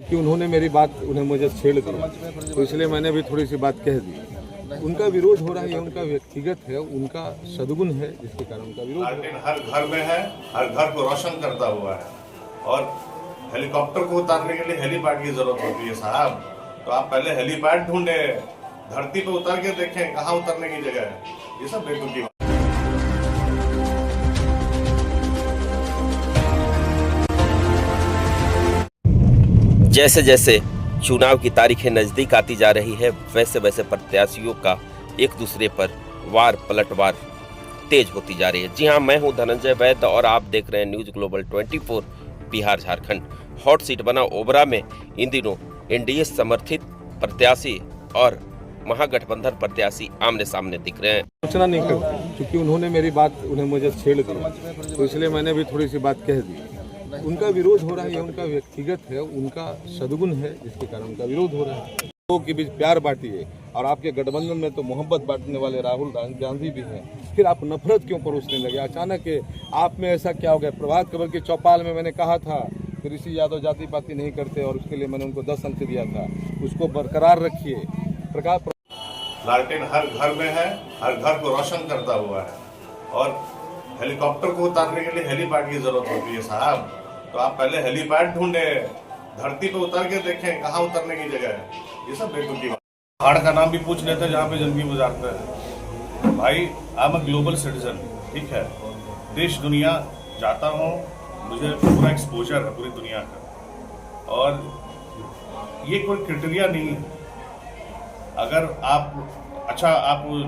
कि उन्होंने मेरी बात उन्हें मुझे छेड़ दी, तो इसलिए मैंने भी थोड़ी सी बात कह दी। उनका विरोध हो रहा है, ये उनका व्यक्तिगत है, उनका सद्गुण है, जिसके कारण उनका विरोध हो रहा है। हर घर में है, हर घर को रोशन करता हुआ है। और हेलीकॉप्टर को उतारने के लिए हेलीपैड की जरूरत होती है साहब, तो आप पहले हेलीपैड ढूंढे, धरती पे उतर के देखें कहाँ उतरने की जगह है। ये सब बेतुकी बात। जैसे जैसे चुनाव की तारीखें नजदीक आती जा रही है, वैसे वैसे प्रत्याशियों का एक दूसरे पर वार पलटवार तेज होती जा रही है। जी हां, मैं हूं धनंजय वैद्य और आप देख रहे हैं news global 24 Bihar Jharkhand. Hot seat बना ओबरा में इन दिनों एनडीए समर्थित प्रत्याशी और महागठबंधन प्रत्याशी आमने सामने दिख रहे हैं। सूचना नहीं करती, क्योंकि उन्होंने मेरी बात उन्हें मुझे छेड़ दी, तो इसलिए मैंने भी थोड़ी सी बात कह दी। उनका विरोध हो रहा है, ये उनका व्यक्तिगत है, उनका सद्गुण है, जिसके कारण उनका विरोध हो रहा है। लोगों के बीच प्यार बांटिए, और आपके गठबंधन में तो मोहब्बत बांटने वाले राहुल गांधी भी हैं, फिर आप नफरत क्यों परोसने लगे? अचानक आप में ऐसा क्या हो गया? प्रभात खबर की चौपाल में मैंने कहा था कि ऋषि यादव जाति पाति नहीं करते, और उसके लिए मैंने उनको 10 अंक दिया था। उसको बरकरार रखिए। लालटेन हर घर में है, हर घर को रोशन करता हुआ है। और हेलीकॉप्टर को उतारने के लिए हेलीपैड की जरूरत होती है साहब, तो आप पहले हेलीपैड ढूंढे, धरती पे उतर के देखें कहाँ उतरने की जगह है। ये सब बेतुकी बात। पहाड़ का नाम भी पूछ लेते हैं जहाँ पे जिंदगी गुजारते हैं। भाई I am a global citizen, ठीक है, देश दुनिया जाता हूँ, मुझे पूरा एक्सपोजर है पूरी दुनिया का, और ये कोई क्राइटेरिया नहीं है। अगर आप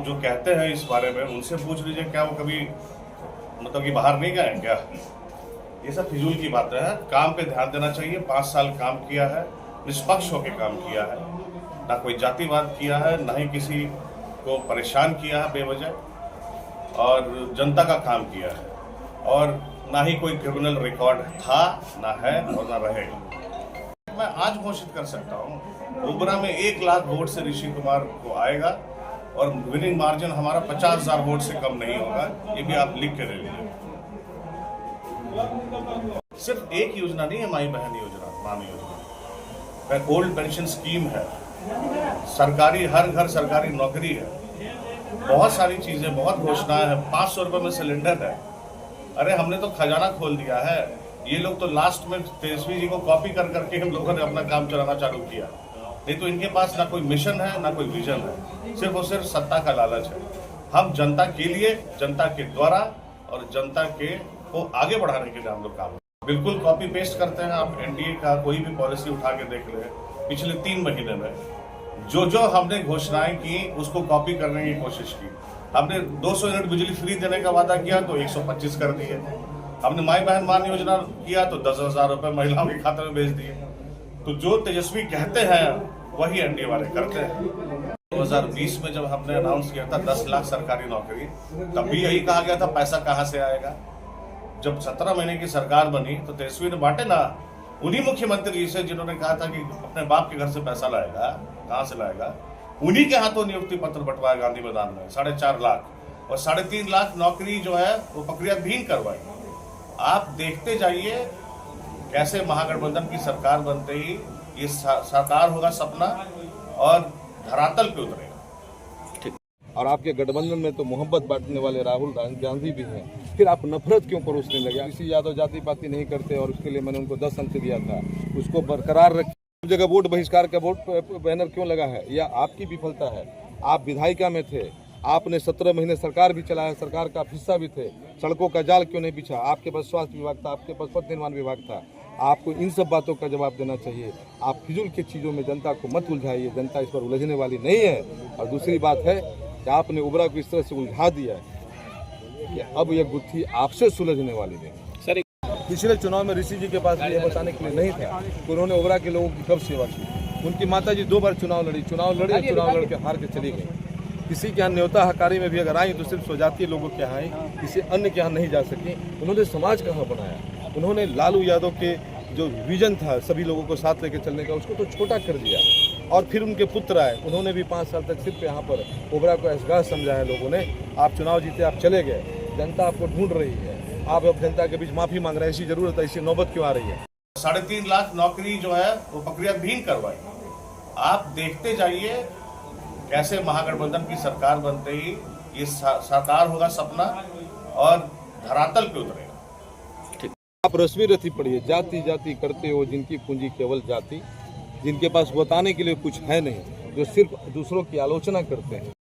जो कहते हैं इस बारे में उनसे पूछ लीजिए, क्या वो कभी मतलब कि बाहर नहीं गए क्या? ये सब फिजूल की बातें हैं। काम पे ध्यान देना चाहिए। 5 साल काम किया है, निष्पक्ष होकर काम किया है, ना कोई जातिवाद किया है, ना ही किसी को परेशान किया है बेवजह, और जनता का काम किया है, और ना ही कोई क्रिमिनल रिकॉर्ड था, ना है और ना रहेगा। मैं आज घोषित कर सकता हूँ, ओबरा में 1 लाख वोट से ऋषि कुमार को आएगा, और विनिंग मार्जिन हमारा 50,000 वोट से कम नहीं होगा। ये भी आप लिख के ले लीजिए। सिर्फ एक योजना नहीं है, माई बहन योजना, मां योजना, ओल्ड पेंशन स्कीम है, सरकारी हर घर सरकारी नौकरी है, बहुत सारी चीजें, बहुत घोषणाएं हैं। 500 रुपए में सिलेंडर है। अरे हमने तो खजाना खोल दिया है। ये लोग तो लास्ट में तेजस्वी जी को कॉपी कर करके हम लोगों ने अपना काम चलाना चालू किया। नहीं तो इनके पास ना कोई मिशन है, ना कोई विजन है, सिर्फ और सिर्फ सत्ता का लालच है। हम जनता के लिए, जनता के द्वारा और जनता के को आगे बढ़ाने के लिए हम लोग काम बिल्कुल कॉपी पेस्ट करते हैं। आप एनडीए का कोई भी पॉलिसी उठा के देख ले, पिछले 3 महीने में जो हमने घोषणाएं की उसको कॉपी करने की कोशिश की। हमने 200 यूनिट बिजली फ्री देने का वादा किया तो 125 कर दिए। हमने माई बहन मान योजना किया तो 10,000 रुपए महिलाओं के खाते में भेज दिए। तो जो तेजस्वी कहते हैं वही एनडीए वाले करते हैं। 2020 में जब हमने अनाउंस किया था 10 लाख सरकारी नौकरी, तब भी यही कहा गया था पैसा कहाँ से आएगा। जब 17 महीने की सरकार बनी तो तेजस्वी ने बांटे ना उन्हीं मुख्यमंत्री से जिन्होंने कहा था कि अपने बाप के घर से पैसा लाएगा, कहाँ से लाएगा। उन्हीं के हाथों नियुक्ति पत्र बंटवाया गांधी मैदान में 4.5 लाख, और 3.5 लाख नौकरी जो है वो प्रक्रियाधीन करवाई। आप देखते जाइए कैसे महागठबंधन की सरकार बनते ही ये साकार होगा सपना, और धरातल पे उतरेगा। और आपके गठबंधन में तो मोहब्बत बांटने वाले राहुल गांधी भी हैं, फिर आप नफरत क्यों परोसने लगे? ऋषि यादव जाति पाति नहीं करते, और उसके लिए मैंने उनको 10 अंक दिया था। उसको बरकरार रखिए। सब जगह वोट बहिष्कार का वोट बैनर क्यों लगा है? यह आपकी विफलता है। आप विधायिका में थे, आपने 17 महीने सरकार भी चलाया, सरकार का हिस्सा भी थे। सड़कों का जाल क्यों नहीं बिछा? आपके पास स्वास्थ्य विभाग था, आपके पास पथ निर्माण विभाग था। आपको इन सब बातों का जवाब देना चाहिए। आप फिजूल की चीज़ों में जनता को मत उलझाइए, जनता इस पर उलझने वाली नहीं है। और दूसरी बात है कि आपने ओबरा को इस तरह से उलझा दिया है कि अब यह गुत्थी आपसे सुलझने वाली नहीं। सर, पिछले चुनाव में ऋषि जी के पास ये बताने के लिए नहीं था कि उन्होंने ओबरा के लोगों की कब सेवा की। उनकी माता जी 2 बार चुनाव लड़ी, चुनाव लड़ के हार के चली गई। किसी के यहाँ न्योता हकारी में भी अगर आई तो सिर्फ स्वजातीय लोगों के यहाँ आई, किसी अन्य के यहाँ नहीं जा सकी। उन्होंने समाज कहाँ बनाया? उन्होंने लालू यादव के जो विजन था सभी लोगों को साथ लेकर चलने का, उसको तो छोटा कर दिया। और फिर उनके पुत्र आए, उन्होंने भी 5 साल तक सिर्फ यहाँ पर ओबरा को ऐसगाह समझाया लोगों ने। आप चुनाव जीते, आप चले गए, जनता आपको ढूंढ रही है। आप अब जनता के बीच माफी मांग रहे हैं। ऐसी जरूरत है, ऐसी नौबत क्यों आ रही है? 3.5 लाख नौकरी जो है वो प्रक्रिया विहीन करवाई। आप देखते जाइए कैसे महागठबंधन की सरकार बनते ही ये साकार होगा सपना और धरातल पे उतरेगा। आप रश्मि रथी पढ़िए, जाति जाति करते हो जिनकी पूंजी केवल जाति, जिनके पास बताने के लिए कुछ है नहीं, जो सिर्फ दूसरों की आलोचना करते हैं।